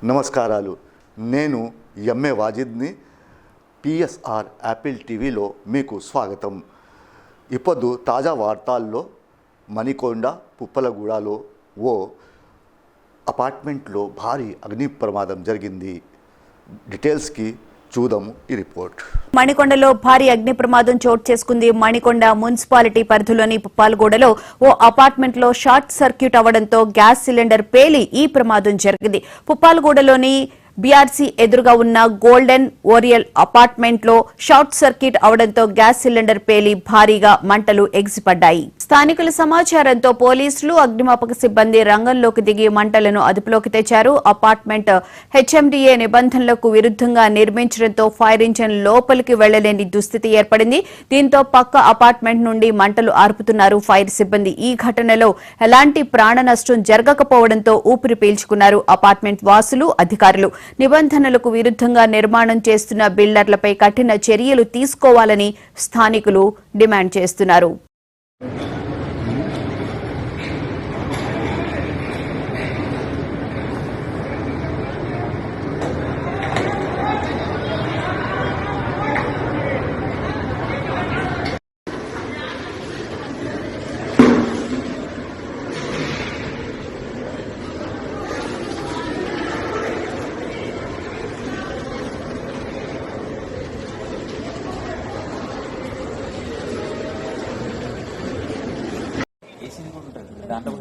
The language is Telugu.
నమస్కారాలు. నేను ఎంఏ వాజిద్ని. పిఎస్ఆర్ యాపిల్ టీవీలో మీకు స్వాగతం. ఇప్పుడు తాజా వార్తల్లో మణికొండ పుప్పలగూడలో ఓ అపార్ట్మెంట్లో భారీ అగ్ని ప్రమాదం జరిగింది. డీటెయిల్స్కి చూద్దాము ఈ రిపోర్ట్. మణికొండలో భారీ అగ్ని ప్రమాదం చోటు చేసుకుంది. మణికొండ మున్సిపాలిటీ పరిధిలోని పుప్పాలగూడలో ఓ అపార్ట్మెంట్ లో షార్ట్ సర్క్యూట్ అవడంతో గ్యాస్ సిలిండర్ పేలి ఈ ప్రమాదం జరిగింది. పుప్పాలగూడలోని బీఆర్సీ ఎదురుగా ఉన్న గోల్డెన్ ఓరియల్ అపార్ట్మెంట్ లో షార్ట్ సర్క్యూట్ అవడంతో గ్యాస్ సిలిండర్ పేలి భారీగా మంటలు ఎగిసిపడ్డాయి. స్థానికుల సమాచారంతో పోలీసులు, అగ్నిమాపక సిబ్బంది రంగంలోకి దిగి మంటలను అదుపులోకి తెచ్చారు. అపార్ట్మెంట్ హెచ్ఎండీఏ నిబంధనలకు విరుద్ధంగా నిర్మించడంతో ఫైర్ ఇంజిన్ లోపలికి వెళ్లలేని దుస్థితి ఏర్పడింది. దీంతో పక్క అపార్ట్మెంట్ నుండి మంటలు ఆర్పుతున్నారు ఫైర్ సిబ్బంది. ఈ ఘటనలో ఎలాంటి ప్రాణ నష్టం జరగకపోవడంతో ఊపిరి పీల్చుకున్నారు అపార్ట్మెంట్ వాసులు, అధికారులు. నిబంధనలకు విరుద్ధంగా నిర్మాణం చేస్తున్న బిల్డర్లపై కఠిన చర్యలు తీసుకోవాలని స్థానికులు డిమాండ్ చేస్తున్నారు. దాంట్లో